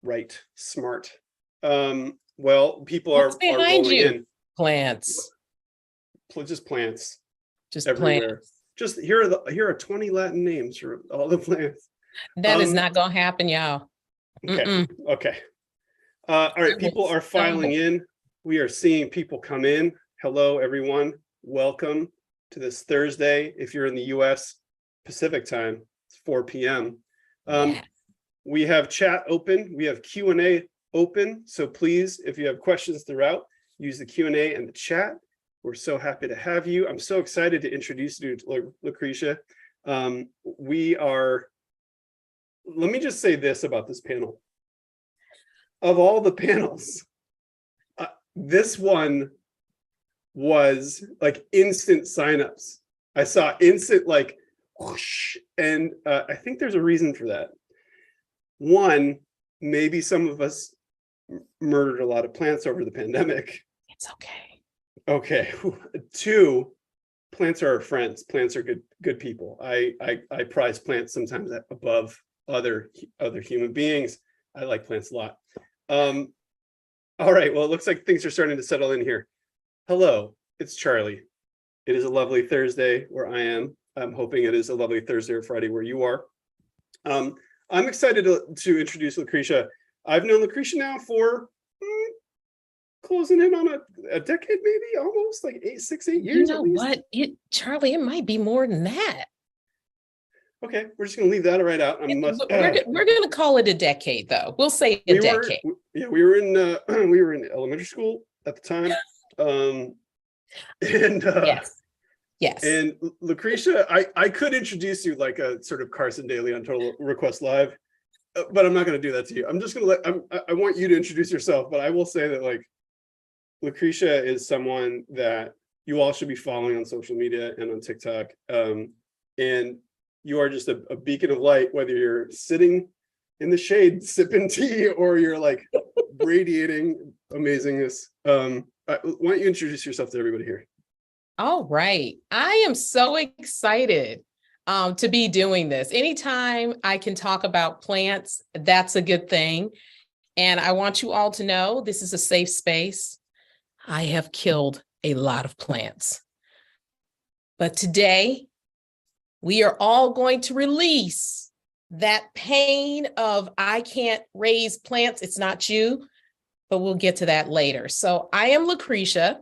Right. Smart. Well, people What's are behind rolling you? in. Plants. Just plants Just everywhere. plants. Just here are 20 Latin names for all the plants. That is not gonna happen, y'all. Okay. Okay. All right. People are filing in. We are seeing people come in. Hello, everyone. Welcome to this Thursday. If you're in the US Pacific time, it's 4 p.m. We have chat open. We have Q&A open. So please, if you have questions throughout, use the Q&A and the chat. We're so happy to have you. I'm so excited to introduce you to Lucretia. Let me just say this about this panel. Of all the panels, this one was like instant signups. I saw instant like whoosh, and I think there's a reason for that. One, maybe some of us murdered a lot of plants over the pandemic. It's okay. Okay. Two, plants are our friends. Plants are good people. I prize plants sometimes above other human beings. I like plants a lot. All right. Well, it looks like things are starting to settle in here. Hello, it's Charlie. It is a lovely Thursday where I am. I'm hoping it is a lovely Thursday or Friday where you are. I'm excited to introduce Lucretia. I've known Lucretia now for closing in on a decade, maybe almost like 6, 8 years. You know what, Charlie? It might be more than that. Okay, we're just gonna leave that right out. We're gonna call it a decade, though. We'll say a decade. We were in elementary school at the time, yes. And Lucretia, I could introduce you like a sort of Carson Daly on Total Request Live, but I'm not going to do that to you. I'm just going to I want you to introduce yourself, but I will say that like Lucretia is someone that you all should be following on social media and on TikTok. And you are just a beacon of light, whether you're sitting in the shade sipping tea or you're like radiating amazingness. Why don't you introduce yourself to everybody here? All right. I am so excited to be doing this. Anytime I can talk about plants, that's a good thing. And I want you all to know this is a safe space. I have killed a lot of plants. But today, we are all going to release that pain of I can't raise plants. It's not you, but we'll get to that later. So I am Lucretia.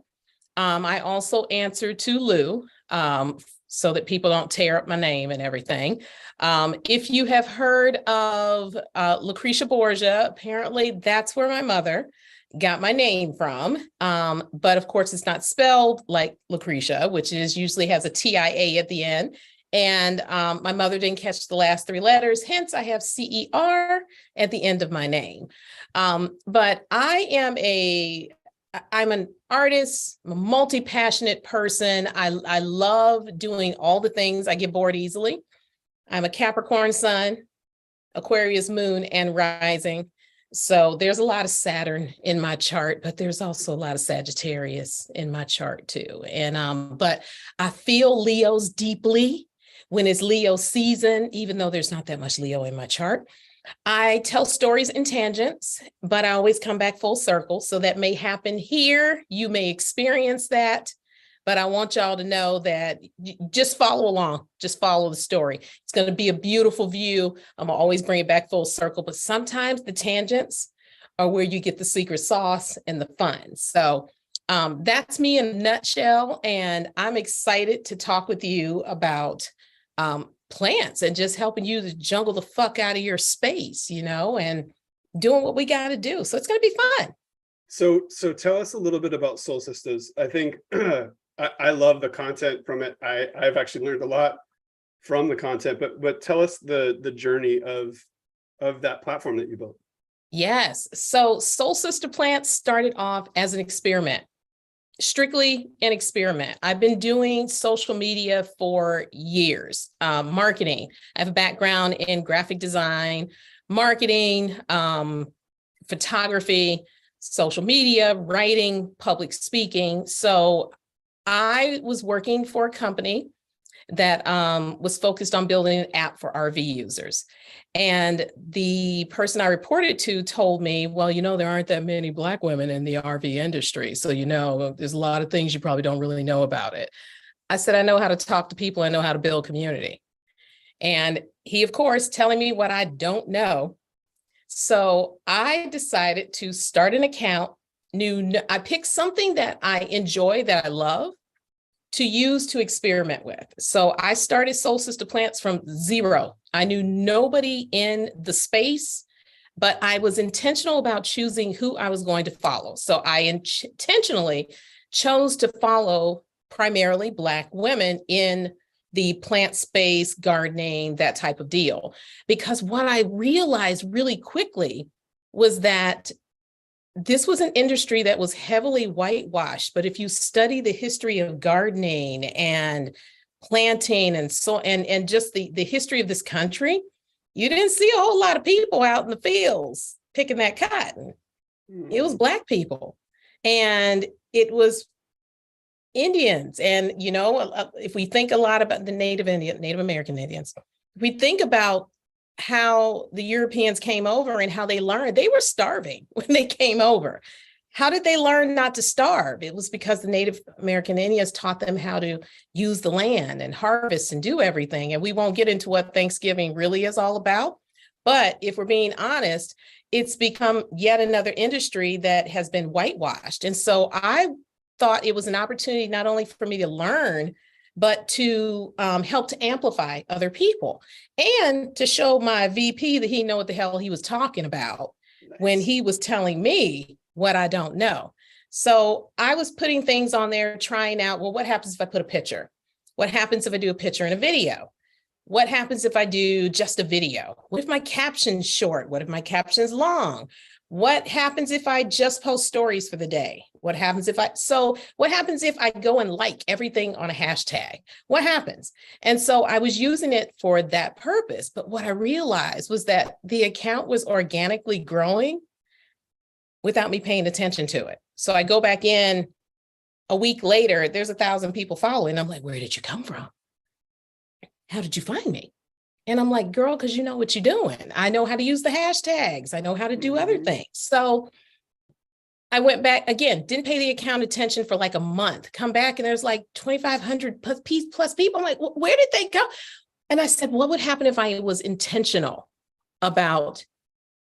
I also answer to Lou, so that people don't tear up my name and everything. If you have heard of Lucretia Borgia, apparently that's where my mother got my name from. But of course, it's not spelled like Lucretia, which usually has a TIA at the end. And my mother didn't catch the last 3 letters, hence I have CER at the end of my name. But I'm an artist, I'm a multi-passionate person. I love doing all the things. I get bored easily. I'm a Capricorn sun, Aquarius moon, and rising. So there's a lot of Saturn in my chart, but there's also a lot of Sagittarius in my chart too. And but I feel Leos deeply when it's Leo season, even though there's not that much Leo in my chart. I tell stories and tangents, but I always come back full circle. So that may happen here. You may experience that, but I want y'all to know that just follow along, just follow the story. It's going to be a beautiful view. I'm gonna always bring it back full circle, but sometimes the tangents are where you get the secret sauce and the fun. So that's me in a nutshell. And I'm excited to talk with you about plants and just helping you to jungle the fuck out of your space, and doing what we got to do. So it's going to be fun. So tell us a little bit about Soul Sisters. I think I love the content from it. I've actually learned a lot from the content, but tell us the journey of that platform that you built. Yes. So Soul Sister Plants started off as an experiment. Strictly an experiment. I've been doing social media for years, marketing. I have a background in graphic design, marketing, photography, social media, writing, public speaking. So I was working for a company that was focused on building an app for RV users. And the person I reported to told me, well, there aren't that many Black women in the RV industry. So, there's a lot of things you probably don't really know about it. I said, I know how to talk to people. I know how to build community. And he, of course, telling me what I don't know. So I decided to start an account. I picked something that I enjoy, that I love, to use to experiment with. So I started Soul Sister Plants from zero. I knew nobody in the space, but I was intentional about choosing who I was going to follow. So I intentionally chose to follow primarily Black women in the plant space, gardening, that type of deal. Because what I realized really quickly was that this was an industry that was heavily whitewashed, but if you study the history of gardening and planting and just the history of this country, you didn't see a whole lot of people out in the fields picking that cotton. It was Black people, and it was Indians. And, if we think a lot about the Native American Indians, if we think about how the Europeans came over and how they learned, they were starving when they came over. How did they learn not to starve? It was because the Native American Indians taught them how to use the land and harvest and do everything. And we won't get into what Thanksgiving really is all about. But if we're being honest, it's become yet another industry that has been whitewashed. And so I thought it was an opportunity not only for me to learn, but to help to amplify other people and to show my VP that he knew what the hell he was talking about when he was telling me what I don't know. So I was putting things on there, trying out, well, what happens if I put a picture? What happens if I do a picture and a video? What happens if I do just a video? What if my caption's short? What if my caption's long? What happens if I just post stories for the day? What happens if I go and like everything on a hashtag? What happens? And so I was using it for that purpose. But what I realized was that the account was organically growing without me paying attention to it. So I go back in a week later, there's 1,000 people following. I'm like, where did you come from? How did you find me? And I'm like, girl, because you know what you're doing. I know how to use the hashtags. I know how to do other things. So I went back again, didn't pay the account attention for like a month, come back and there's like 2,500 plus people. I'm like, where did they go? And I said, what would happen if I was intentional about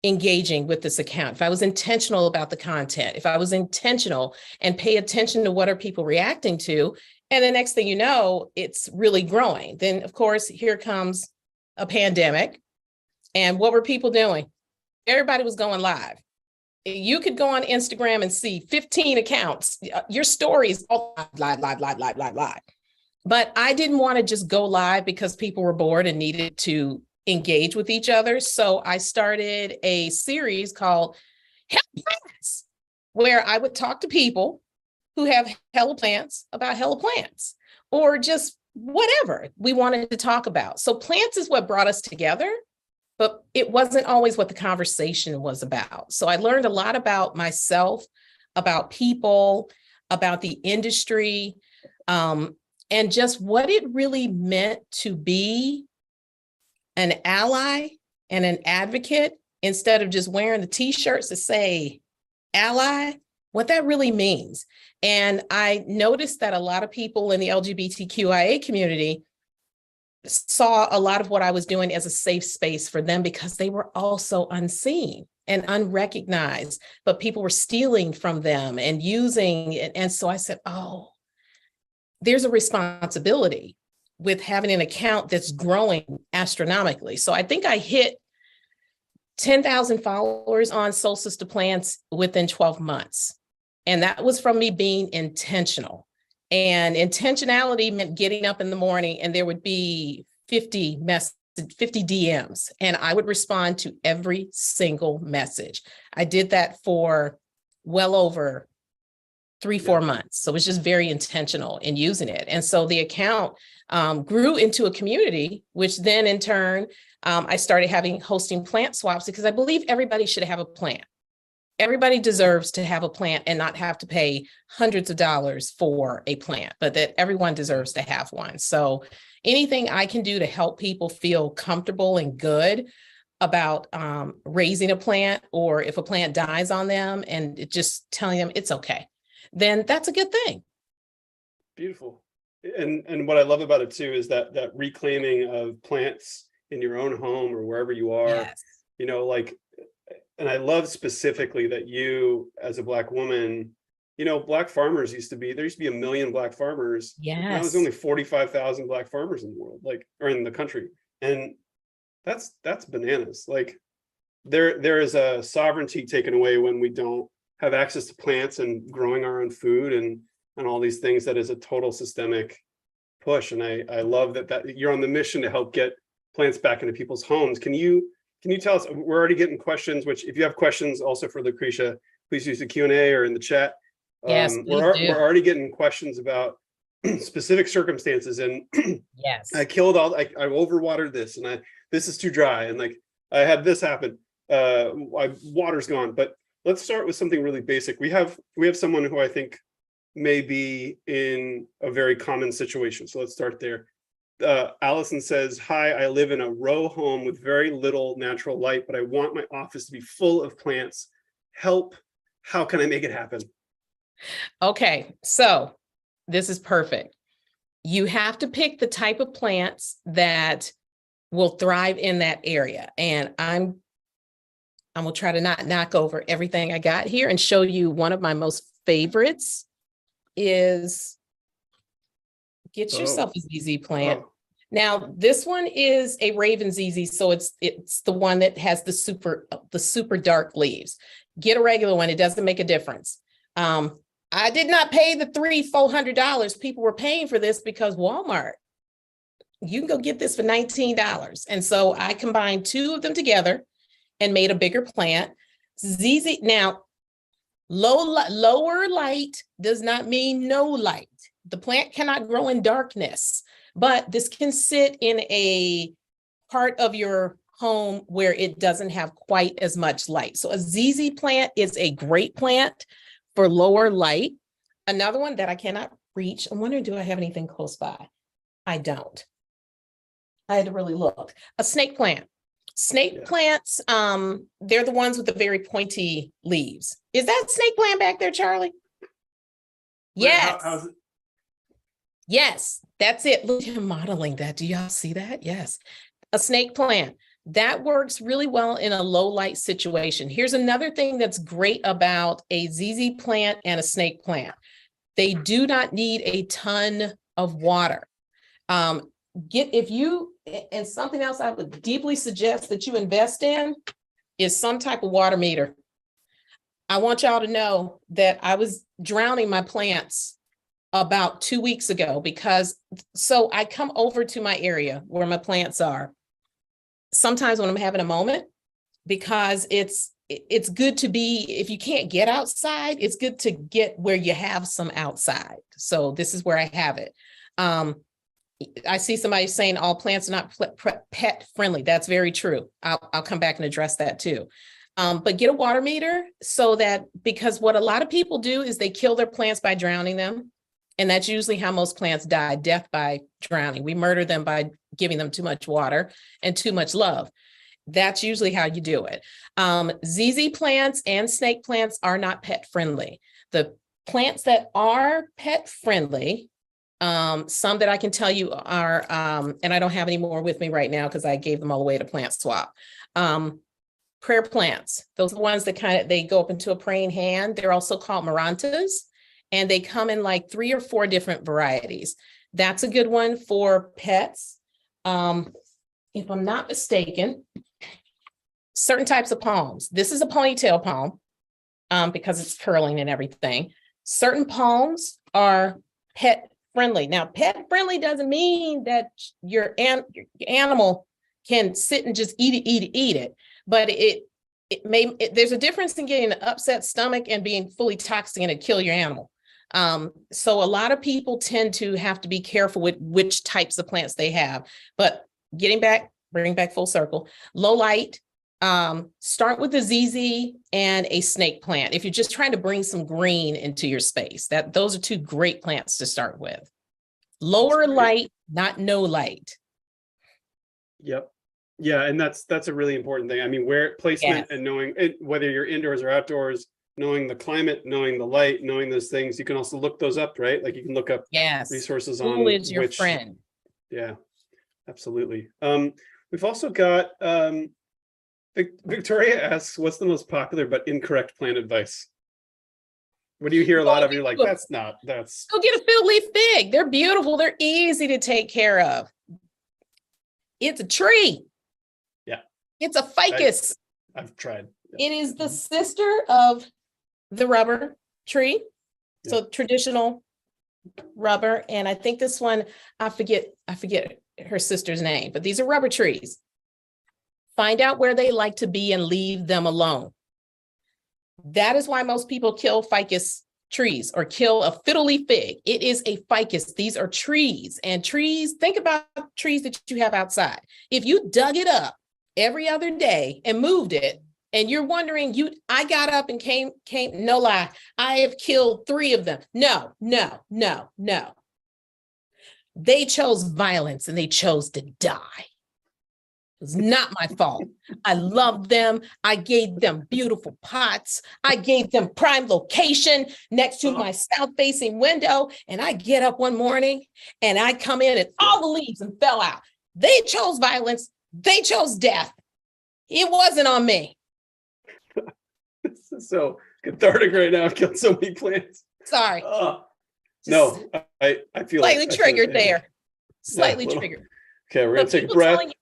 engaging with this account? If I was intentional about the content, if I was intentional and pay attention to what are people reacting to, and the next thing you know, it's really growing. Then of course, here comes a pandemic. And what were people doing? Everybody was going live. You could go on Instagram and see 15 accounts, your stories, all live. But I didn't want to just go live because people were bored and needed to engage with each other. So I started a series called Hella Plants, where I would talk to people who have hella plants about hella plants, or just whatever we wanted to talk about. So plants is what brought us together, but it wasn't always what the conversation was about. So I learned a lot about myself, about people, about the industry, and just what it really meant to be an ally and an advocate instead of just wearing the t-shirts that say ally, what that really means. And I noticed that a lot of people in the LGBTQIA community saw a lot of what I was doing as a safe space for them because they were also unseen and unrecognized, but people were stealing from them and using it. And so I said, oh, there's a responsibility with having an account that's growing astronomically. So I think I hit 10,000 followers on Soul Sister Plants within 12 months. And that was from me being intentional. And intentionality meant getting up in the morning and there would be 50 DMs and I would respond to every single message. I did that for well over 3-4 months. So it was just very intentional in using it. And so the account grew into a community, which then in turn, I started hosting plant swaps because I believe everybody should have a plant. everybody deserves to have a plant and not have to pay hundreds of dollars for a plant, but that everyone deserves to have one. So anything I can do to help people feel comfortable and good about raising a plant, or if a plant dies on them and just telling them it's okay, then that's a good thing. Beautiful. And what I love about it too is that reclaiming of plants in your own home or wherever you are, Yes. you know, like, and I love specifically that you, as a Black woman, you know, Black farmers there used to be 1 million Black farmers. Now there's Yes. only 45,000 Black farmers in the world, like, or in the country. And that's bananas. Like, there is a sovereignty taken away when we don't have access to plants and growing our own food and all these things. That is a total systemic push. And I love that you're on the mission to help get plants back into people's homes. Can you tell us, we're already getting questions, which if you have questions also for Lucretia, please use the Q&A or in the chat. Yes, We're already getting questions about specific circumstances. And yes. I overwatered this, and this is too dry, and like I had this happen. Water's gone. But let's start with something really basic. We have someone who I think may be in a very common situation. So let's start there. Allison says, hi, I live in a row home with very little natural light, but I want my office to be full of plants. Help. How can I make it happen? Okay, so this is perfect. You have to pick the type of plants that will thrive in that area. And I'm gonna try to not knock over everything I got here and show you one of my most favorites is, get yourself a ZZ plant. Now, this one is a Raven ZZ, so it's the one that has the super dark leaves. Get a regular one, it doesn't make a difference. I did not pay the $300-400 people were paying for this, because Walmart, you can go get this for $19. And so I combined two of them together and made a bigger plant. ZZ, now, lower light does not mean no light. The plant cannot grow in darkness, but this can sit in a part of your home where it doesn't have quite as much light. So a ZZ plant is a great plant for lower light. Another one that I cannot reach, I'm wondering, do I have anything close by? I don't. I had to really look. A snake plant. Snake plants, they're the ones with the very pointy leaves. Is that snake plant back there, Charlie? Yes. How's it? Yes, that's it. Look at him modeling that. Do y'all see that? Yes. A snake plant. That works really well in a low light situation. Here's another thing that's great about a ZZ plant and a snake plant. They do not need a ton of water. And something else I would deeply suggest that you invest in is some type of water meter. I want y'all to know that I was drowning my plants about 2 weeks ago, so I come over to my area where my plants are sometimes when I'm having a moment, because it's good to be, if you can't get outside, it's good to get where you have some outside. So this is where I have it. I see somebody saying all plants are not pet friendly. That's very true. I'll come back and address that too. But get a water meter, so that, because what a lot of people do is they kill their plants by drowning them. And that's usually how most plants die, death by drowning. We murder them by giving them too much water and too much love. That's usually how you do it. ZZ plants and snake plants are not pet friendly. The plants that are pet friendly, some that I can tell you are, and I don't have any more with me right now because I gave them all away to Plant Swap. Prayer plants, those are the ones that they go up into a praying hand. They're also called marantas. And they come in like 3 or 4 different varieties. That's a good one for pets. If I'm not mistaken, certain types of palms. This is a ponytail palm because it's curling and everything. Certain palms are pet friendly. Now, pet friendly doesn't mean that your animal can sit and just eat it. But there's a difference in getting an upset stomach and being fully toxic and it kill your animal. So a lot of people tend to have to be careful with which types of plants they have, but bring back full circle, low light, Start with a ZZ and a snake plant. If you're just trying to bring some green into your space, those are two great plants to start with. Lower light, not no light. Yep. Yeah, and that's a really important thing. I mean, where placement and knowing it, whether you're indoors or outdoors, knowing the climate, knowing the light, knowing those things. You can also look those up, right? Like you can look up resources on Who is your which friend. Yeah, absolutely. We've also got Victoria asks, what's the most popular but incorrect plant advice? What do you hear a lot of? You're like, go get a fiddle leaf fig. They're beautiful. They're easy to take care of. It's a tree. Yeah. It's a ficus. I've tried. Yeah. It is the sister of the rubber tree. Yeah. So traditional rubber. And I think this one, I forget her sister's name, but these are rubber trees. Find out where they like to be and leave them alone. That is why most people kill ficus trees or kill a fiddle leaf fig. It is a ficus. These are trees, and trees, think about trees that you have outside. If you dug it up every other day and moved it, and you're wondering, I got up and came, no lie, I have killed 3 of them. No. They chose violence and they chose to die. It's not my fault. I love them. I gave them beautiful pots. I gave them prime location next to my south-facing window. And I get up one morning and I come in and all the leaves and fell out. They chose violence. They chose death. It wasn't on me. This is so cathartic right now. I've killed so many plants. Sorry. No, I feel slightly triggered there. Yeah, slightly triggered. Okay, we're gonna take a breath.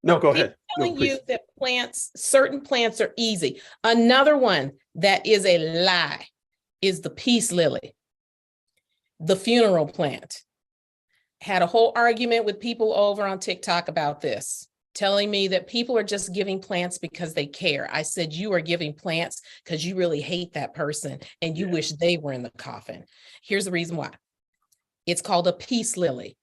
No, go ahead. Telling you that certain plants are easy. Another one that is a lie is the peace lily, the funeral plant. Had a whole argument with people over on TikTok about this, telling me that people are just giving plants because they care. I said, you are giving plants because you really hate that person and you wish they were in the coffin. Here's the reason why. It's called a peace lily.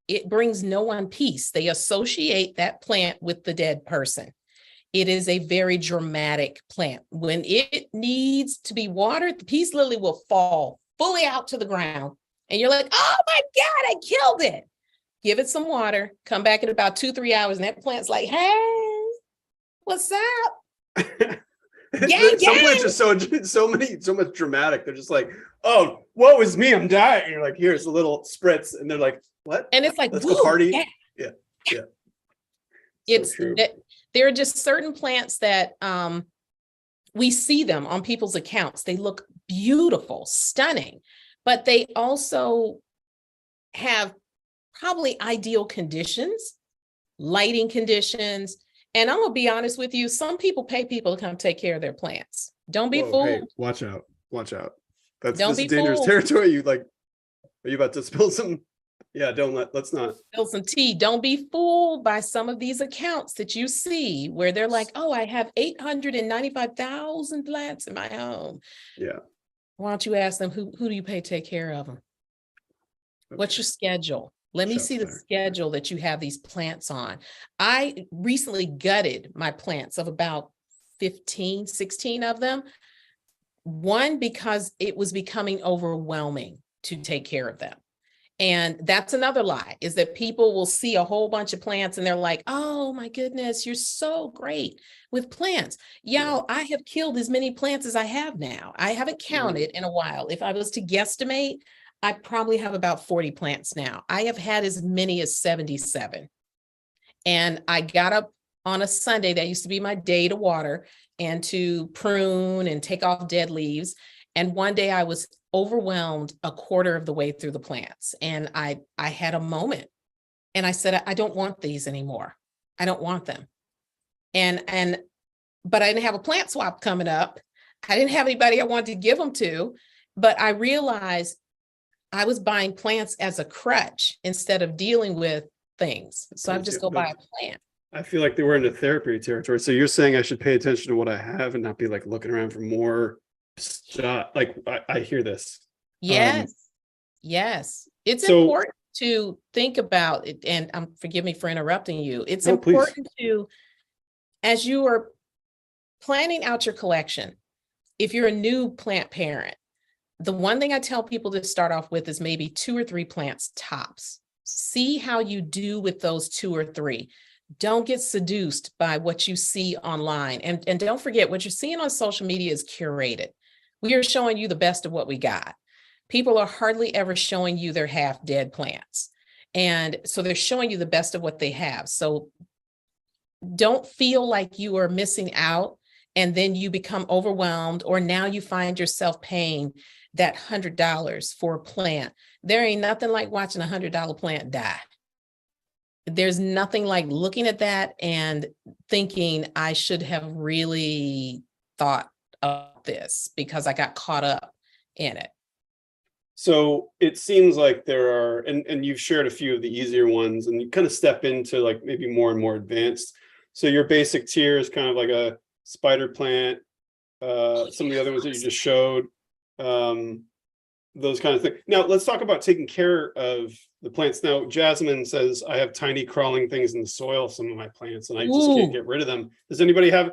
It brings no one peace. They associate that plant with the dead person. It is a very dramatic plant. When it needs to be watered, the peace lily will fall fully out to the ground. And you're like, oh my God, I killed it. Give it some water, come back in about 2-3 hours, and that plant's like, hey, what's up? Some plants are so much dramatic. They're just like, oh, woe is me, I'm dying. And you're like, here's a little spritz, and they're like, what? And it's like, let's go party. Yeah. It's there are just certain plants that we see them on people's accounts. They look beautiful, stunning, but they also have probably ideal conditions, lighting conditions. And I'm gonna be honest with you, some people pay people to come take care of their plants. Don't be fooled. Hey, watch out. This is be dangerous fooled. territory. Are you about to spill some? Yeah, let's not. Spill some tea. Don't be fooled by some of these accounts that you see where they're like, oh, I have 895,000 plants in my home. Yeah. Why don't you ask them, who do you pay to take care of them? Okay. What's your schedule? Let me see the schedule that you have these plants on. I recently gutted my plants of about 15, 16 of them. One, because it was becoming overwhelming to take care of them. And that's another lie, is that people will see a whole bunch of plants and they're like, oh my goodness, you're so great with plants. Y'all, I have killed as many plants as I have now. I haven't counted in a while. If I was to guesstimate, I probably have about 40 plants now. I have had as many as 77. And I got up on a Sunday, that used to be my day to water and to prune and take off dead leaves. And one day I was overwhelmed a quarter of the way through the plants. And I had a moment and I said, I don't want these anymore. I don't want them. But I didn't have a plant swap coming up. I didn't have anybody I wanted to give them to, but I realized I was buying plants as a crutch instead of dealing with things. So I would just go buy a plant. I feel like they were into therapy territory. So you're saying I should pay attention to what I have and not be like looking around for more stuff. Like I hear this. Yes. Yes. It's important to think about it. And forgive me for interrupting you. It's important to as you are planning out your collection, if you're a new plant parent, the one thing I tell people to start off with is maybe 2 or 3 plants tops. See how you do with those 2 or 3. Don't get seduced by what you see online. And don't forget, what you're seeing on social media is curated. We are showing you the best of what we got. People are hardly ever showing you their half dead plants. And so they're showing you the best of what they have. So don't feel like you are missing out and then you become overwhelmed, or now you find yourself paying that $100 for a plant. There ain't nothing like watching a $100 plant die. There's nothing like looking at that and thinking, I should have really thought of this because I got caught up in it. So it seems like there are, and you've shared a few of the easier ones, and you kind of step into like maybe more and more advanced. So your basic tier is kind of like a spider plant, some of the other ones that you just showed, those kind of things. Now let's talk about taking care of the plants. Now, Jasmine says, I have tiny crawling things in the soil, some of my plants, and I just can't get rid of them. Does anybody have,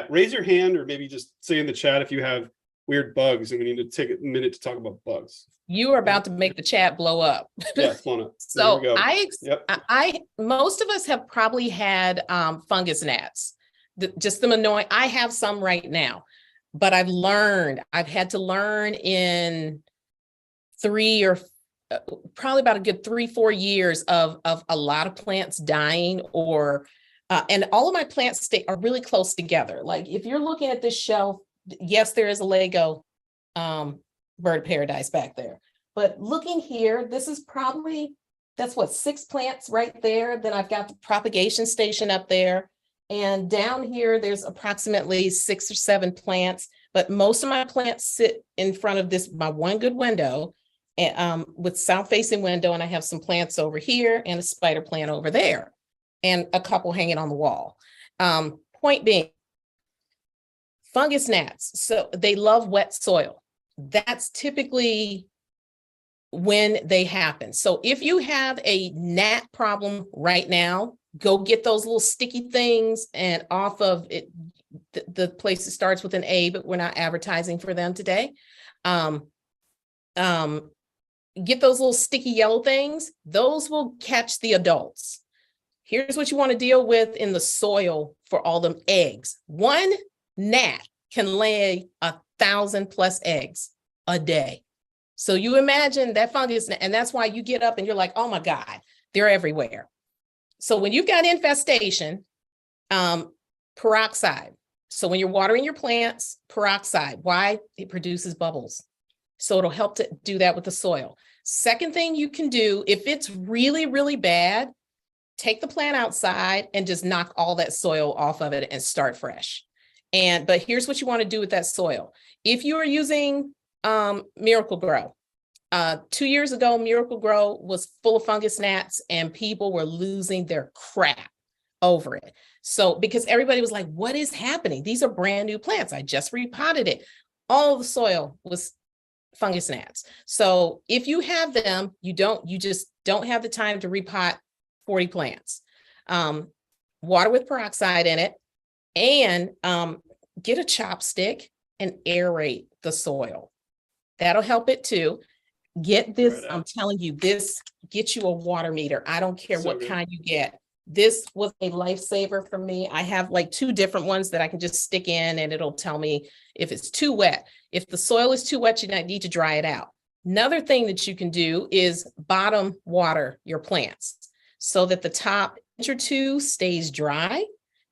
raise your hand, or maybe just say in the chat if you have weird bugs, and we need to take a minute to talk about bugs. You are about to make the chat blow up. Yeah, it's blown up. So most of us have probably had fungus gnats, just them annoying. I have some right now, but I've had to learn in probably about a good 3-4 years of a lot of plants dying, or and all of my plants are really close together. Like if you're looking at this shelf, yes, there is a Lego bird of paradise back there, but looking here, this is probably, that's what, 6 plants right there. Then I've got the propagation station up there, and down here there's approximately 6 or 7 plants, but most of my plants sit in front of this, my one good window, and with south facing window, and I have some plants over here and a spider plant over there and a couple hanging on the wall. Point being, fungus gnats, so they love wet soil. That's typically when they happen. So if you have a gnat problem right now, go get those little sticky things and off of it. The place that starts with an A, but we're not advertising for them today. Get those little sticky yellow things. Those will catch the adults. Here's what you want to deal with in the soil for all them eggs. One gnat can lay 1,000+ eggs a day. So you imagine that fungus, and that's why you get up and you're like, oh my God, they're everywhere. So when you've got infestation, peroxide. So when you're watering your plants, peroxide, why? It produces bubbles. So it'll help to do that with the soil. Second thing you can do, if it's really, really bad, take the plant outside and just knock all that soil off of it and start fresh. But here's what you want to do with that soil. If you are using Miracle-Gro, 2 years ago, Miracle-Gro was full of fungus gnats and people were losing their crap over it. So because everybody was like, what is happening? These are brand new plants. I just repotted it. All the soil was fungus gnats. So if you have them, you just don't have the time to repot 40 plants. Water with peroxide in it, and get a chopstick and aerate the soil. That'll help it too. Get this, I'm telling you, this, get you a water meter. I don't care what kind you get. This was a lifesaver for me. I have like 2 different ones that I can just stick in and it'll tell me if it's too wet. If the soil is too wet, you need to dry it out. Another thing that you can do is bottom water your plants so that the top inch or 2 stays dry,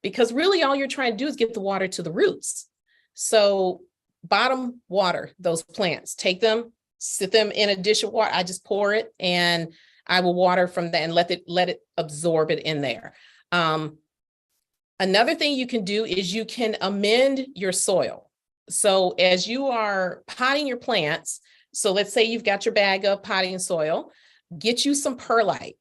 because really all you're trying to do is get the water to the roots. So bottom water those plants, take them, sit them in a dish of water. I just pour it and I will water from that and let it absorb it in there. Another thing you can do is you can amend your soil. So as you are potting your plants, so let's say you've got your bag of potting soil, get you some perlite,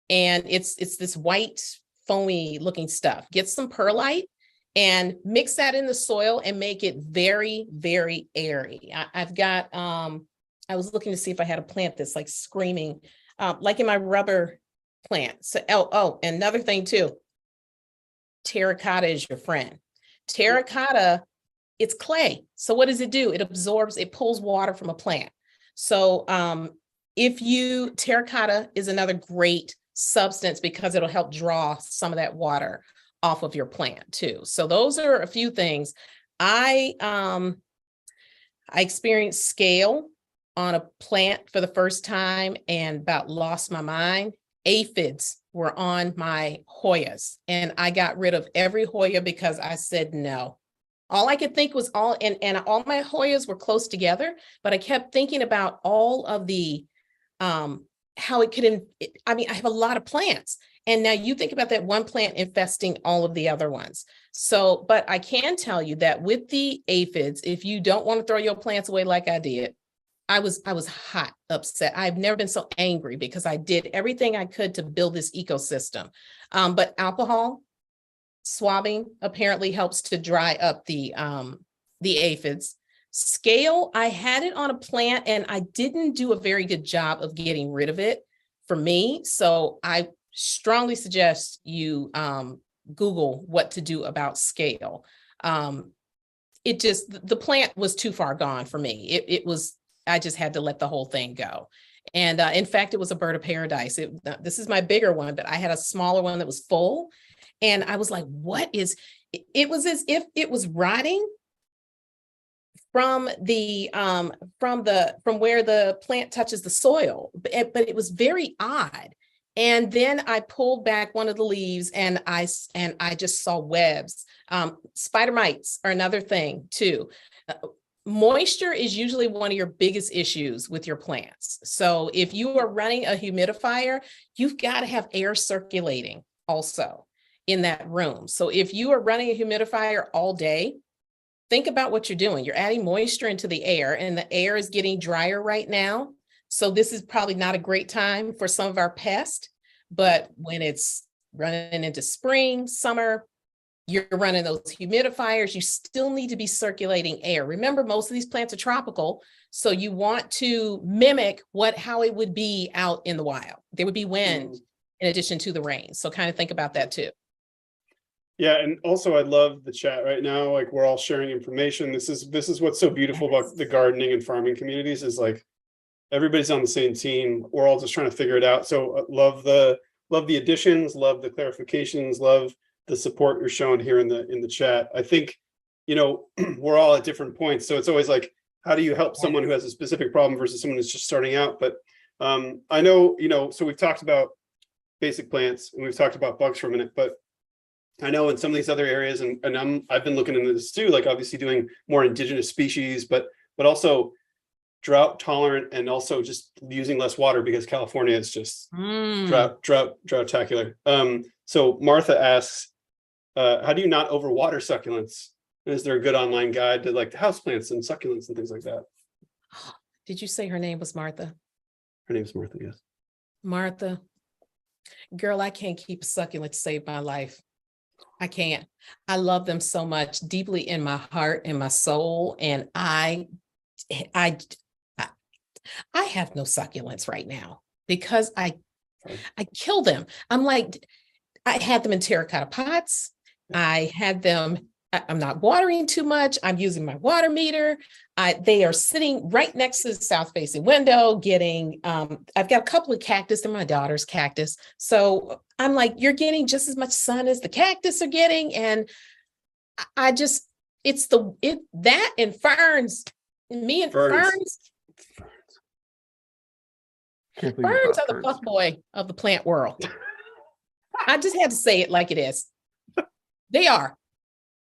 and it's this white foamy looking stuff. Get some perlite and mix that in the soil and make it very, very airy. I've got, I was looking to see if I had a plant that's like screaming, like in my rubber plant. So, and another thing too, terracotta is your friend. Terracotta, it's clay. So what does it do? It absorbs, it pulls water from a plant. So terracotta is another great substance because it'll help draw some of that water off of your plant too. So those are a few things. I experienced scale on a plant for the first time and about lost my mind. Aphids were on my Hoyas and I got rid of every Hoya because I said no. All I could think was all my Hoyas were close together, but I kept thinking about all of the how it could, I mean, I have a lot of plants. And now you think about that one plant infesting all of the other ones. So, but I can tell you that with the aphids, if you don't want to throw your plants away like I did, I was hot, upset. I've never been so angry because I did everything I could to build this ecosystem. But alcohol swabbing apparently helps to dry up the aphids. Scale, I had it on a plant and I didn't do a very good job of getting rid of it for me. So I strongly suggest you Google what to do about scale. The plant was too far gone for me. I just had to let the whole thing go. And in fact, it was a bird of paradise. This is my bigger one, but I had a smaller one that was full. And I was like, it was as if it was rotting from where the plant touches the soil, but it was very odd. And then I pulled back one of the leaves and I just saw webs. Spider mites are another thing too. Moisture is usually one of your biggest issues with your plants. So if you are running a humidifier, you've got to have air circulating also in that room. So if you are running a humidifier all day, think about what you're doing. You're adding moisture into the air and the air is getting drier right now. So this is probably not a great time for some of our pests, but when it's running into spring, summer, you're running those humidifiers, you still need to be circulating air. Remember, most of these plants are tropical, so you want to mimic how it would be out in the wild. There would be wind in addition to the rain. So kind of think about that too. Yeah, and also I love the chat right now. Like we're all sharing information. This is what's so beautiful about the gardening and farming communities is like everybody's on the same team. We're all just trying to figure it out. So love the additions, love the clarifications, love the support you're showing here in the chat. I think, we're all at different points. So it's always like, how do you help someone who has a specific problem versus someone who's just starting out? But I know, so we've talked about basic plants and we've talked about bugs for a minute, but I know in some of these other areas, and I've been looking into this too, like obviously doing more indigenous species, but also drought tolerant and also just using less water because California is just droughtacular. So Martha asks, how do you not overwater succulents? Is there a good online guide to like the houseplants and succulents and things like that? Did you say her name was Martha? Her name is Martha, yes. Martha, girl, I can't keep a succulent to save my life. I can't. I love them so much deeply in my heart and my soul. And I have no succulents right now because I kill them. I'm like, I had them in terracotta pots. I had them, I'm not watering too much. I'm using my water meter. They are sitting right next to the south facing window getting, I've got a couple of cactus and my daughter's cactus. So I'm like, you're getting just as much sun as the cactus are getting. And I just, that and ferns, me and ferns. Ferns are the fuckboy of the plant world. I just had to say it like it is. They are.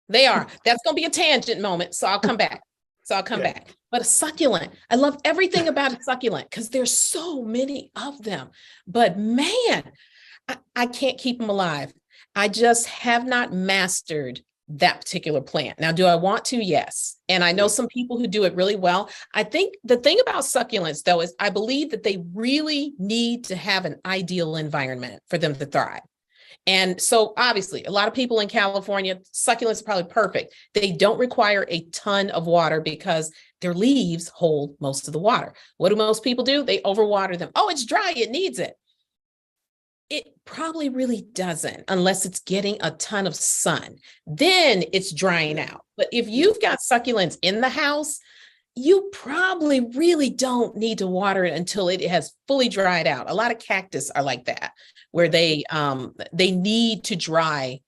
That's going to be a tangent moment. So I'll come back. But a succulent, I love everything about a succulent because there's so many of them. But man, I can't keep them alive. I just have not mastered that particular plant. Now, do I want to? Yes. And I know some people who do it really well. I think the thing about succulents, though, is I believe that they really need to have an ideal environment for them to thrive. And so obviously a lot of people in California, succulents are probably perfect. They don't require a ton of water because their leaves hold most of the water. What do most people do? They overwater them. Oh, it's dry. It needs it. It probably really doesn't unless it's getting a ton of sun. Then it's drying out. But if you've got succulents in the house, you probably really don't need to water it until it has fully dried out. A lot of cactus are like that, where they need to dry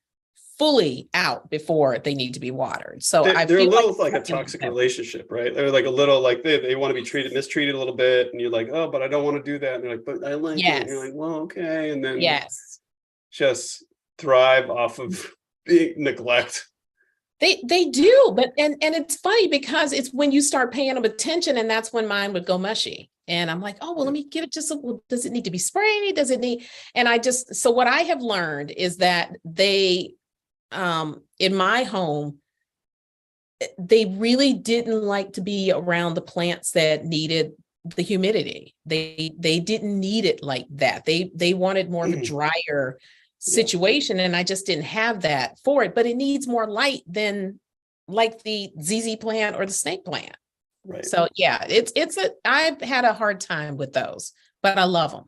fully out before they need to be watered. So I they're a feel little like like a toxic relationship, right? They're like a little like they want to be mistreated a little bit, and you're like, oh, but I don't want to do that. And they're like, but I like it. And you're yes, like, well, okay. And then yes. just thrive off of being neglect. They do, but and it's funny because it's when you start paying them attention, and that's when mine would go mushy. And I'm like, oh, well, let me give it just a, well, does it need to be sprayed? Does it need? And I just, so what I have learned is that they, in my home, they really didn't like to be around the plants that needed the humidity. They didn't need it like that. They wanted more of a drier situation, and I just didn't have that for it. But it needs more light than like the ZZ plant or the snake plant. Right. So yeah, I've had a hard time with those, but I love them.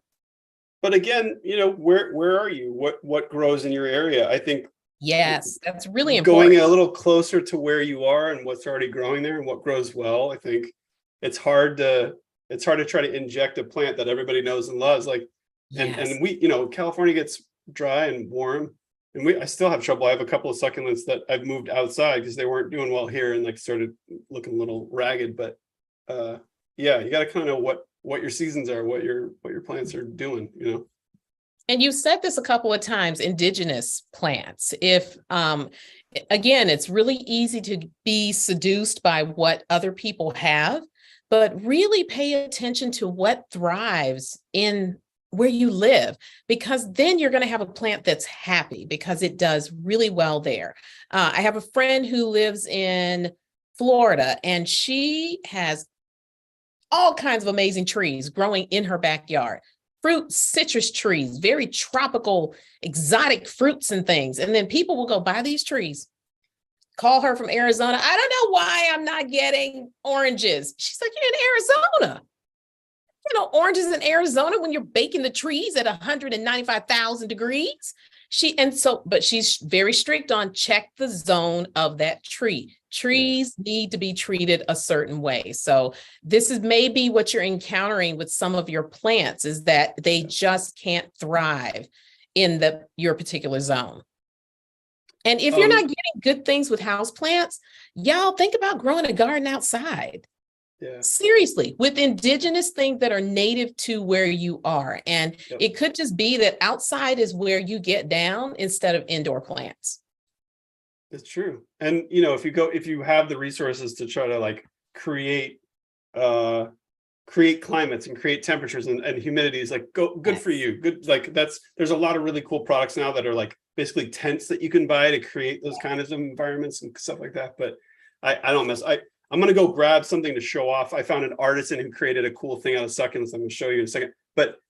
But again, where are you? What grows in your area? I think Yes, that's really important. going a little closer to where you are and what's already growing there and what grows well. I think it's hard to try to inject a plant that everybody knows and loves. Like, Yes. and we, California gets dry and warm, and I still have trouble. I have a couple of succulents that I've moved outside because they weren't doing well here and like started looking a little ragged. But yeah, you got to kind of know what your seasons are, what your plants are doing, And you said this a couple of times, indigenous plants. If, again, it's really easy to be seduced by what other people have, but really pay attention to what thrives in where you live, because then you're going to have a plant that's happy because it does really well there. I have a friend who lives in Florida, and she has all kinds of amazing trees growing in her backyard. Fruit, citrus trees, very tropical, exotic fruits and things. And then people will go buy these trees, call her from Arizona. I don't know why I'm not getting oranges. She's like, you're in Arizona. Oranges in Arizona when you're baking the trees at 195,000 degrees. But she's very strict on check the zone of that tree. Trees need to be treated a certain way. So this is maybe what you're encountering with some of your plants, is that they just can't thrive in your particular zone. And if you're not getting good things with house plants, y'all think about growing a garden outside. Yeah. Seriously, with indigenous things that are native to where you are. And it could just be that outside is where you get down instead of indoor plants. It's true. And if you have the resources to try to like create climates and create temperatures and humidities, like good for you. Good. Like there's a lot of really cool products now that are like basically tents that you can buy to create those kinds of environments and stuff like that. But I don't mess. I'm going to go grab something to show off. I found an artisan who created a cool thing out of succulents. I'm going to show you in a second, but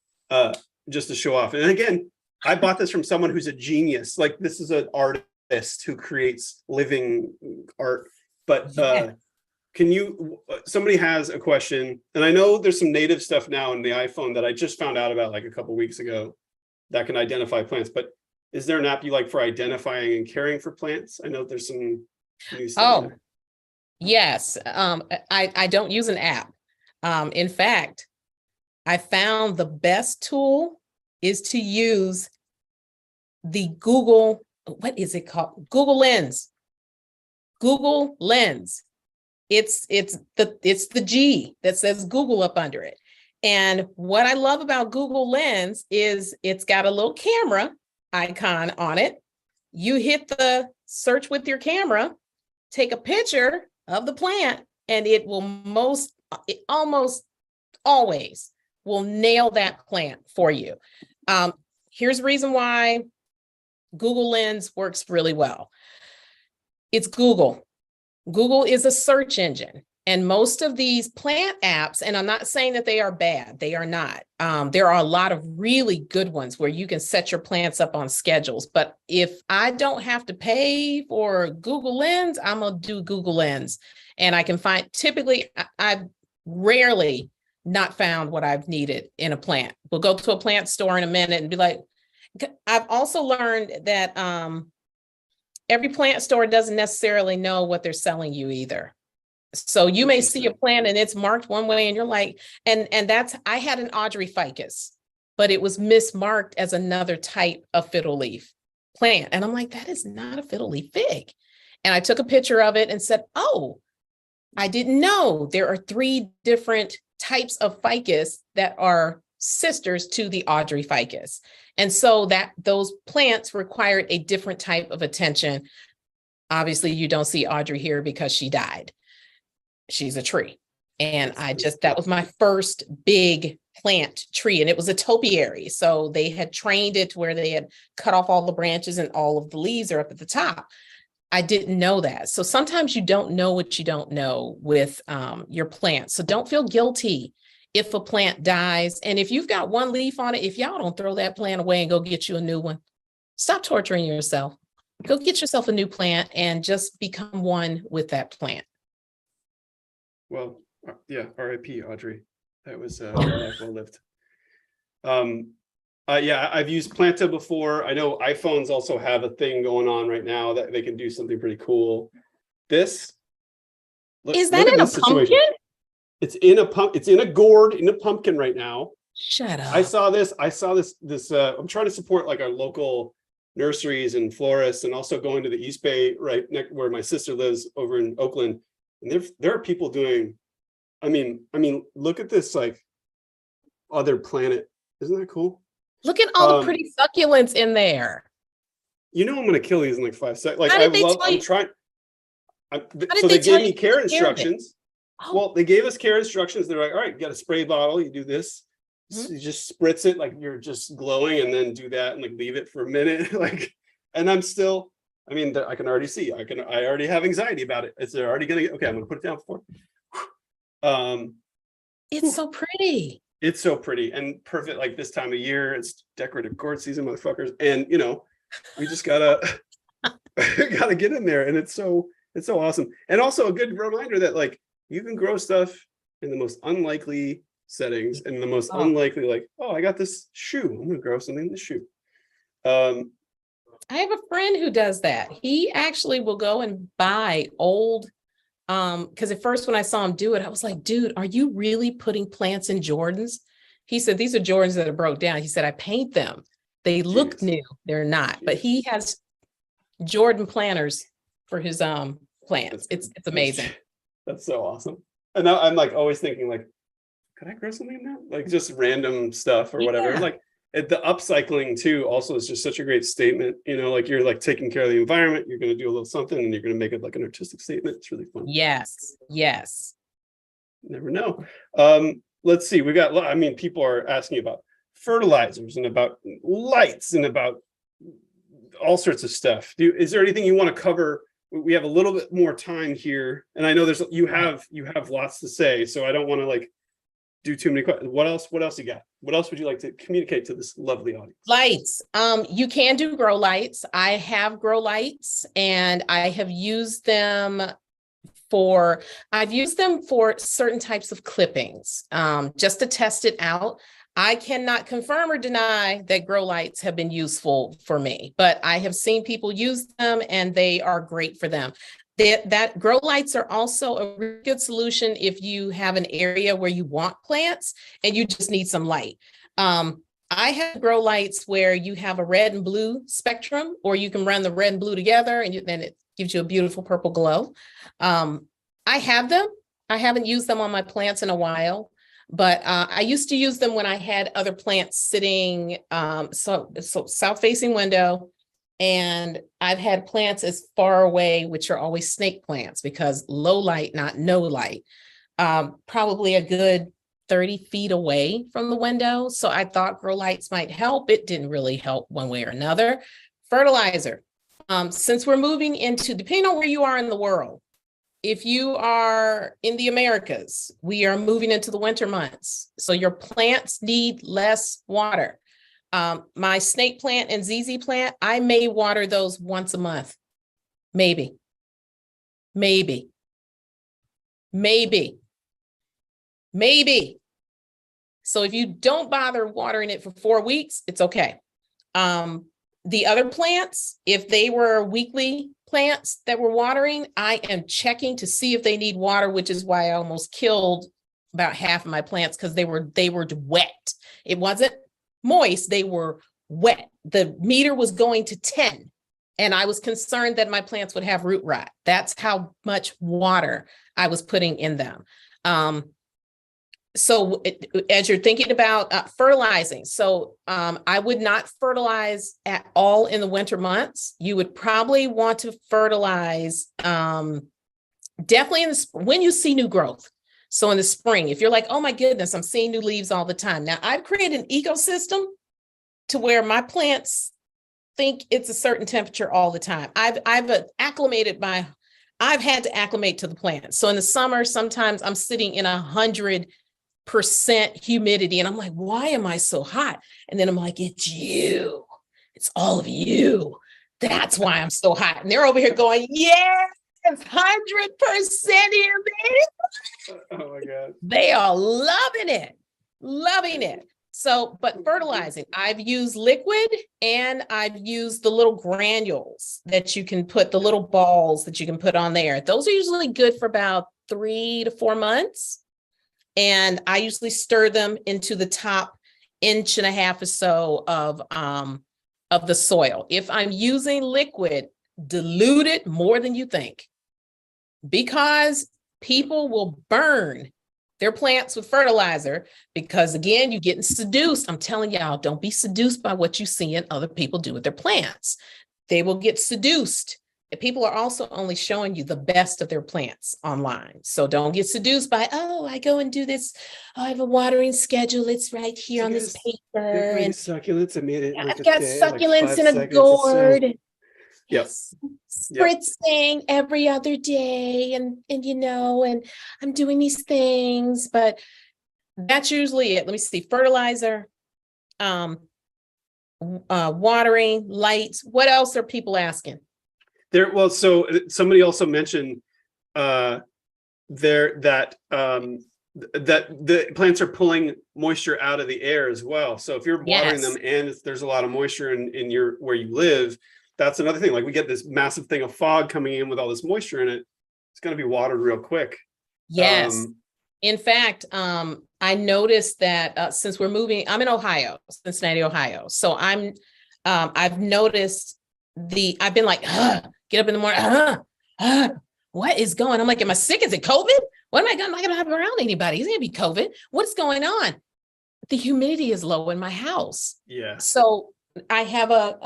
just to show off. And again, I bought this from someone who's a genius. Like, this is an artist who creates living art. But somebody has a question, and I know there's some native stuff now in the iPhone that I just found out about like a couple of weeks ago that can identify plants. But is there an app you like for identifying and caring for plants? I know there's some new stuff there. Yes, I don't use an app. In fact, I found the best tool is to use the Google, what is it called? Google Lens. Google Lens. It's the G that says Google up under it. And what I love about Google Lens is it's got a little camera icon on it. You hit the search with your camera, take a picture of the plant, and it almost always will nail that plant for you. Here's the reason why Google Lens works really well. It's Google. Google is a search engine, and most of these plant apps, and I'm not saying that they are bad, they are not. There are a lot of really good ones where you can set your plants up on schedules. But if I don't have to pay for Google Lens, I'm gonna do Google Lens. And I can find, typically, I've rarely not found what I've needed in a plant. We'll go to a plant store in a minute and be like, I've also learned that every plant store doesn't necessarily know what they're selling you either. So you may see a plant and it's marked one way and you're like, and I had an Audrey ficus, but it was mismarked as another type of fiddle leaf plant. And I'm like, that is not a fiddle leaf fig. And I took a picture of it and said, oh, I didn't know there are 3 different types of ficus that are sisters to the Audrey ficus. And so that those plants required a different type of attention. Obviously, you don't see Audrey here because she died. She's a tree. And that was my first big plant tree, and it was a topiary. So they had trained it to where they had cut off all the branches and all of the leaves are up at the top. I didn't know that. So sometimes you don't know what you don't know with your plants. So don't feel guilty if a plant dies. And if you've got one leaf on it, if y'all don't throw that plant away and go get you a new one, stop torturing yourself. Go get yourself a new plant and just become one with that plant. Well, yeah, R.I.P. Audrey. That was a life well lived. Yeah, I've used Planta before. I know iPhones also have a thing going on right now that they can do something pretty cool. This is that in a pumpkin? It's in a gourd in a pumpkin right now. Shut up. I saw this. I'm trying to support like our local nurseries and florists, and also going to the East Bay right next where my sister lives over in Oakland. And there are people doing, I mean, look at this like other planet. Isn't that cool? Look at all the pretty succulents in there. You know I'm gonna kill these in like 5 seconds. Like I'm trying. So they gave me care instructions. Oh. Well, they gave us care instructions. They're like, all right, you got a spray bottle. You do this. So you just spritz it like you're just glowing, and then do that and like leave it for a minute. Like, and I'm still. I mean, I can already see. I already have anxiety about it. It's already gonna. Okay, I'm gonna put it down before. It's so pretty. It's so pretty and perfect. Like this time of year, it's decorative gourd season, motherfuckers. And we just gotta get in there. And it's so awesome. And also a good reminder that like you can grow stuff in the most unlikely settings and the most unlikely, like, oh, I got this shoe. I'm gonna grow something in the shoe. I have a friend who does that. He actually will go and buy old, because at first when I saw him do it, I was like, dude, are you really putting plants in Jordans? He said, these are Jordans that are broke down. He said, I paint them. They look new. They're not, but he has Jordan planters for his plants. It's amazing. That's so awesome. And now I'm like always thinking like, could I grow something now? Like just random stuff or whatever. Like the upcycling too also is just such a great statement. Like you're like taking care of the environment. You're going to do a little something and you're going to make it like an artistic statement. It's really fun. Yes. Never know. Let's see. People are asking about fertilizers and about lights and about all sorts of stuff. Is there anything you want to cover? We have a little bit more time here, and I know you have lots to say, so I don't want to like do too many questions. What else you got? What else would you like to communicate to this lovely audience? Lights. You can do grow lights. I have grow lights, and I have used them for certain types of clippings, just to test it out. I cannot confirm or deny that grow lights have been useful for me, but I have seen people use them and they are great for them. That grow lights are also a really good solution if you have an area where you want plants and you just need some light. I have grow lights where you have a red and blue spectrum, or you can run the red and blue together and then it gives you a beautiful purple glow. I have them. I haven't used them on my plants in a while, but I used to use them when I had other plants sitting, so south-facing window. And I've had plants as far away, which are always snake plants because low light, not no light, probably a good 30 feet away from the window. So I thought grow lights might help. It didn't really help one way or another. Fertilizer. Since we're moving into, depending on where you are in the world, if you are in the Americas, we are moving into the winter months. So your plants need less water. My snake plant and ZZ plant, I may water those once a month. Maybe. So if you don't bother watering it for 4 weeks, it's okay. The other plants, if they were weekly plants that were watering, I am checking to see if they need water, which is why I almost killed about half of my plants because they were wet. It wasn't moist, they were wet. The meter was going to 10, and I was concerned that my plants would have root rot. That's how much water I was putting in them. So as you're thinking about fertilizing, so I would not fertilize at all in the winter months. You would probably want to fertilize definitely in the when you see new growth. So in the spring, if you're like, oh my goodness, I'm seeing new leaves all the time. Now I've created an ecosystem to where my plants think it's a certain temperature all the time. I've acclimated I've had to acclimate to the plants. So in the summer, sometimes I'm sitting in 100% humidity. And I'm like, why am I so hot? And then I'm like, it's you. It's all of you. That's why I'm so hot. And they're over here going, yes, 100% humidity. Oh my God. They are loving it. Loving it. So, but fertilizing, I've used liquid and I've used the little granules that you can put, the little balls that you can put on there. Those are usually good for about 3 to 4 months. And I usually stir them into the top 1.5 inches or so of the soil. If I'm using liquid, dilute it more than you think, because people will burn their plants with fertilizer because, again, you're getting seduced. I'm telling y'all, don't be seduced by what you see and other people do with their plants. They will get seduced. And people are also only showing you the best of their plants online. So don't get seduced by, oh, I go and do this. Oh, I have a watering schedule. It's right here on this paper. And succulents. I made it. I've got succulents in a gourd. Yes. Spritzing every other day, and you know, and I'm doing these things, but that's usually it. Let me see. Fertilizer, watering, lights. What else are people asking? Well, so somebody also mentioned that the plants are pulling moisture out of the air as well. So if you're watering them and there's a lot of moisture in your where you live, that's another thing. Like, we get this massive thing of fog coming in with all this moisture in it. It's going to be watered real quick. Yes. In fact, I noticed that since we're moving, I'm in Ohio, Cincinnati, Ohio. So I've noticed I've been like, get up in the morning, what is going on? I'm like, am I sick? Is it COVID? What am I going to have around anybody? It's going to be COVID. What's going on? The humidity is low in my house. Yeah. So I have a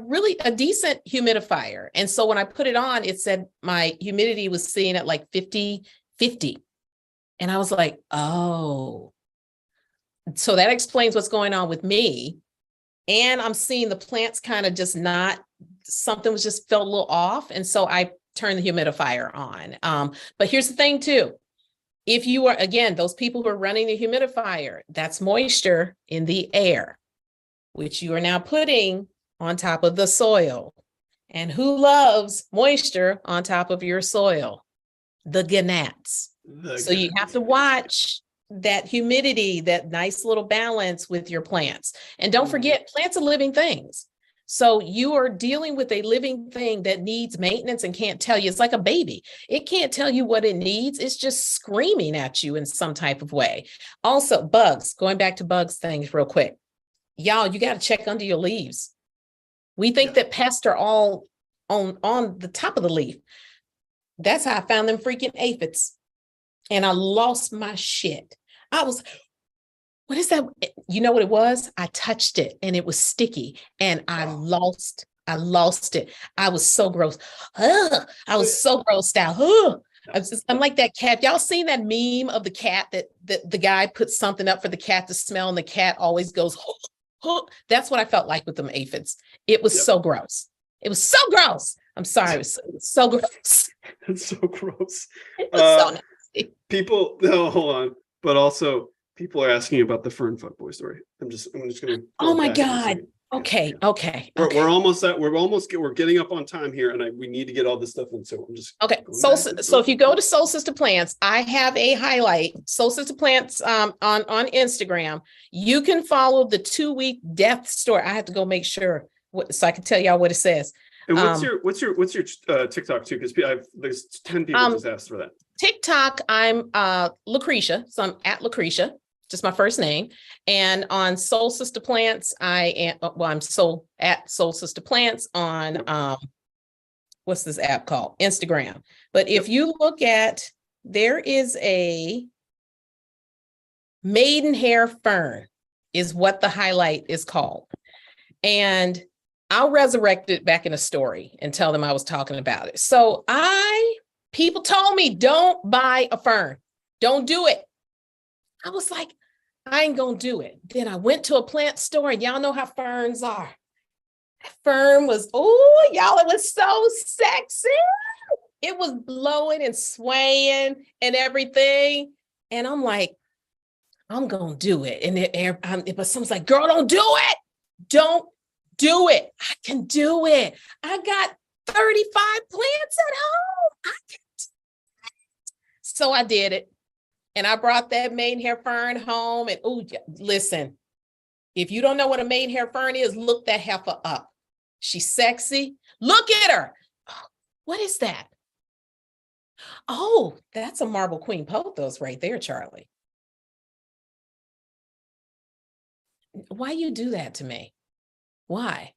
really decent humidifier. And so when I put it on, it said my humidity was sitting at like 50. And I was like, oh, so that explains what's going on with me. And I'm seeing the plants kind of just something was just felt a little off. And so I turned the humidifier on. But here's the thing too. If you are, again, those people who are running the humidifier, that's moisture in the air, which you are now putting on top of the soil. And who loves moisture on top of your soil? The gnats. So you have to watch that humidity, that nice little balance with your plants. And don't forget, plants are living things. So you are dealing with a living thing that needs maintenance and can't tell you. It's like a baby. It can't tell you what it needs. It's just screaming at you in some type of way. Also, bugs, going back to bugs things real quick. Y'all, you got to check under your leaves. We think that pests are all on the top of the leaf. That's how I found them freaking aphids. And I lost my shit. I was, what is that? You know what it was? I touched it and it was sticky and I lost it. I was so gross. I was so grossed out. I'm like that cat. Y'all seen that meme of the cat that the guy puts something up for the cat to smell and the cat always goes, That's what I felt like with them aphids. It was so gross. It was so gross. I'm sorry. It was so gross. It's so gross. It was so nasty. People, no, hold on. But also, people are asking about the fern fuckboy story. I'm just gonna. Oh my God. Okay. We're getting up on time here, and we need to get all this stuff in. So I'm just Okay. going So, back to so if you go to Soul Sister Plants, I have a highlight, Soul Sister Plants on Instagram. You can follow the 2-week death story. I have to go make sure so I can tell y'all what it says. And what's your TikTok too? Because there's 10 people just asked for that. TikTok, I'm Lucretia, so I'm at Lucretia, just my first name. And on Soul Sister Plants, I'm at Soul Sister Plants on what's this app called? Instagram. But if you look at, there is a maidenhair fern is what the highlight is called. And I'll resurrect it back in a story and tell them I was talking about it. So people told me, don't buy a fern. Don't do it. I was like, I ain't gonna do it. Then I went to a plant store, and y'all know how ferns are. That fern was, oh, y'all, it was so sexy. It was blowing and swaying and everything. And I'm like, I'm gonna do it. And but someone's like, girl, don't do it. Don't do it. I can do it. I got 35 plants at home. I can do it. So I did it. And I brought that maidenhair fern home. And listen, if you don't know what a maidenhair fern is, look that heifer up. She's sexy. Look at her. Oh, what is that? Oh, that's a marble queen pothos right there, Charlie. Why you do that to me? Why?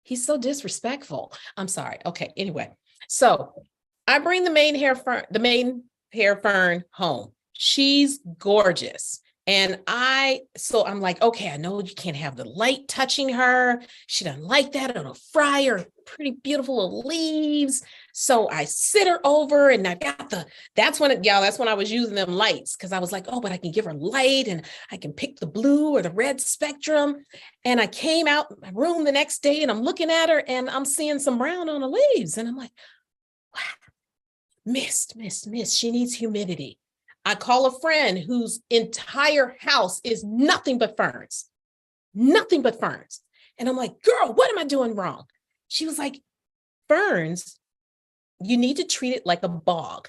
He's so disrespectful. I'm sorry. Okay. Anyway, so I bring the maidenhair fern home. She's gorgeous. And I'm like, okay, I know you can't have the light touching her. She doesn't like that. It'll fry her pretty beautiful little leaves. So I sit her over, and I got that's when I was using them lights, because I was like, oh, but I can give her light, and I can pick the blue or the red spectrum. And I came out my room the next day, and I'm looking at her, and I'm seeing some brown on the leaves. And I'm like, wow, mist. She needs humidity. I call a friend whose entire house is nothing but ferns. And I'm like, girl, what am I doing wrong? She was like, ferns, you need to treat it like a bog.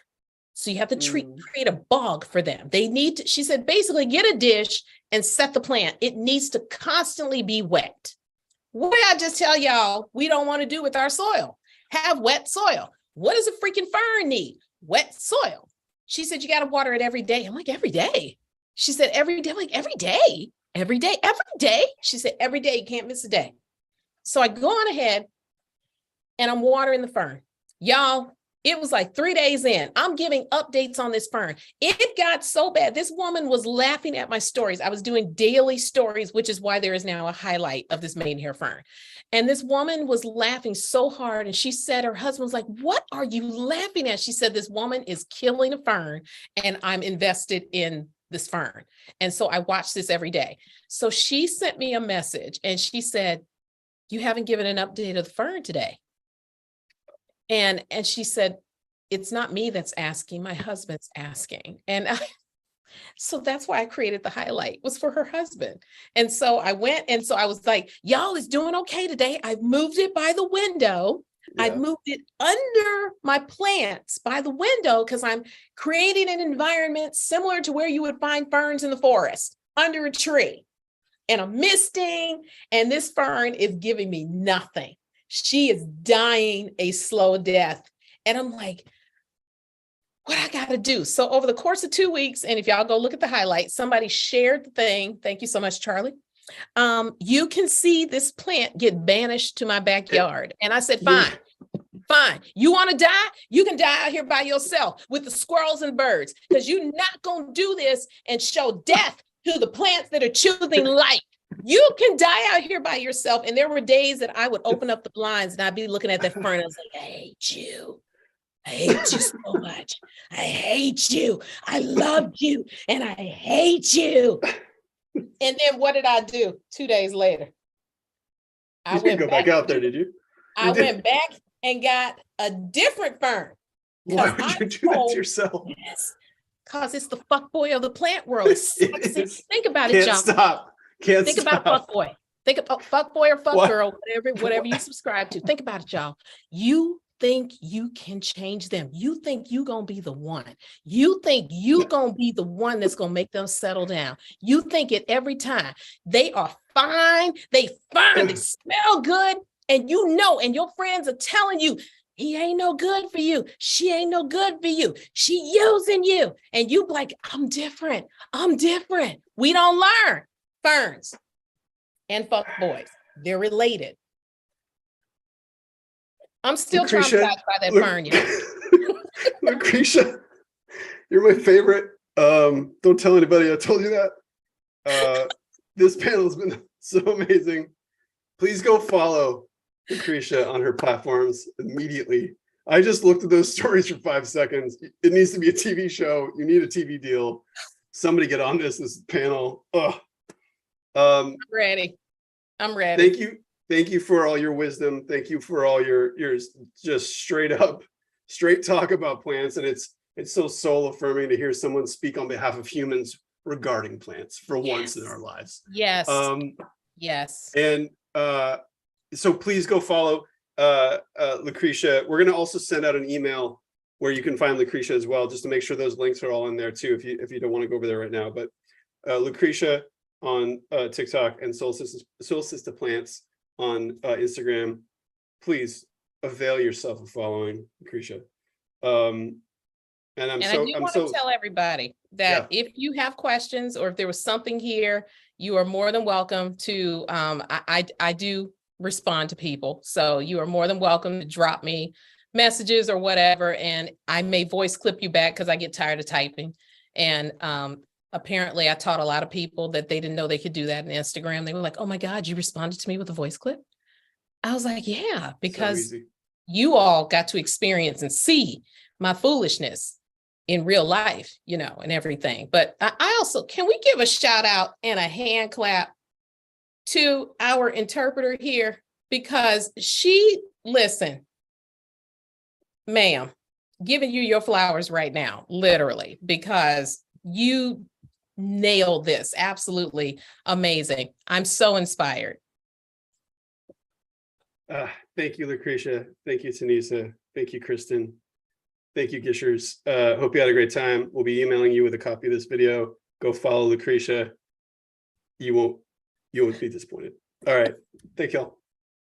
So you have to create a bog for them. She said, basically get a dish and set the plant. It needs to constantly be wet. What did I just tell y'all we don't want to do with our soil? Have wet soil. What does a freaking fern need? Wet soil. She said, you got to water it every day. I'm like, every day? She said, every day. I'm like, every day? Every day? She said, every day. You can't miss a day. So I go on ahead, and I'm watering the fern. Y'all, it was like 3 days in. I'm giving updates on this fern. It got so bad. This woman was laughing at my stories. I was doing daily stories, which is why there is now a highlight of this maidenhair fern. And this woman was laughing so hard. And she said, her husband was like, what are you laughing at? She said, this woman is killing a fern, and I'm invested in this fern. And so I watch this every day. So she sent me a message, and she said, you haven't given an update of the fern today. And she said, it's not me that's asking, my husband's asking. And so that's why I created the highlight, was for her husband. And so I went, and so I was like, y'all, it's doing okay today. I've moved it by the window. Yeah. I've moved it under my plants by the window, because I'm creating an environment similar to where you would find ferns in the forest, under a tree. And I'm misting, and this fern is giving me nothing. She is dying a slow death. And I'm like, what I got to do? So over the course of 2 weeks, and if y'all go look at the highlights, somebody shared the thing. Thank you so much, Charlie. You can see this plant get banished to my backyard. And I said, fine. You want to die? You can die out here by yourself with the squirrels and birds, because you're not going to do this and show death to the plants that are choosing life. You can die out here by yourself. And there were days that I would open up the blinds, and I'd be looking at that fern. I was like, I hate you. I hate you so much. I hate you. I loved you, and I hate you. And then what did I do 2 days later? You didn't go back out there, did you? I went back and got a different fern. Why would you do that to yourself? Yes, because it's the fuckboy of the plant world. Think about it, John. Can't Think stop. about fuckboy. Think about fuck boy or fuck What? girl, whatever you subscribe to. Think about it, y'all. You think you can change them. You think you gonna be the one. You think you gonna be the one that's gonna make them settle down. You think it every time. They are fine. They fine. They smell good. And you know, and your friends are telling you, he ain't no good for you. She ain't no good for you. She using you. And you like, I'm different. I'm different. We don't learn. Ferns and fuck boys. They're related. I'm still Lucretia, traumatized by that fern. Lucretia, you're my favorite. Don't tell anybody I told you that. This panel has been so amazing. Please go follow Lucretia on her platforms immediately. I just looked at those stories for 5 seconds. It needs to be a TV show. You need a TV deal. Somebody get on this panel. I'm ready. I'm ready. Thank you for all your wisdom. Thank you for all your just straight talk about plants. And it's so soul affirming to hear someone speak on behalf of humans regarding plants for once in our lives. Yes. Yes. And so please go follow Lucretia. We're going to also send out an email where you can find Lucretia as well, just to make sure those links are all in there too, if you don't want to go over there right now. But Lucretia on TikTok and Solstice to Plants on Instagram. Please avail yourself of following Lucretia. And I do want to tell everybody that if you have questions or if there was something here, you are more than welcome to, I do respond to people. So you are more than welcome to drop me messages or whatever. And I may voice clip you back because I get tired of typing. And apparently I taught a lot of people that they didn't know they could do that in Instagram. They were like, oh my God, you responded to me with a voice clip? I was like, yeah, because you all got to experience and see my foolishness in real life, you know, and everything. But I also, can we give a shout out and a hand clap to our interpreter here? Because she, listen, ma'am, giving you your flowers right now, literally, because you nailed this. Absolutely amazing. I'm so inspired. Thank you, Lucretia. Thank you, Tanisa. Thank you, Kristen. Thank you, Gishers. Hope you had a great time. We'll be emailing you with a copy of this video. Go follow Lucretia. You won't be disappointed. All right. Thank y'all.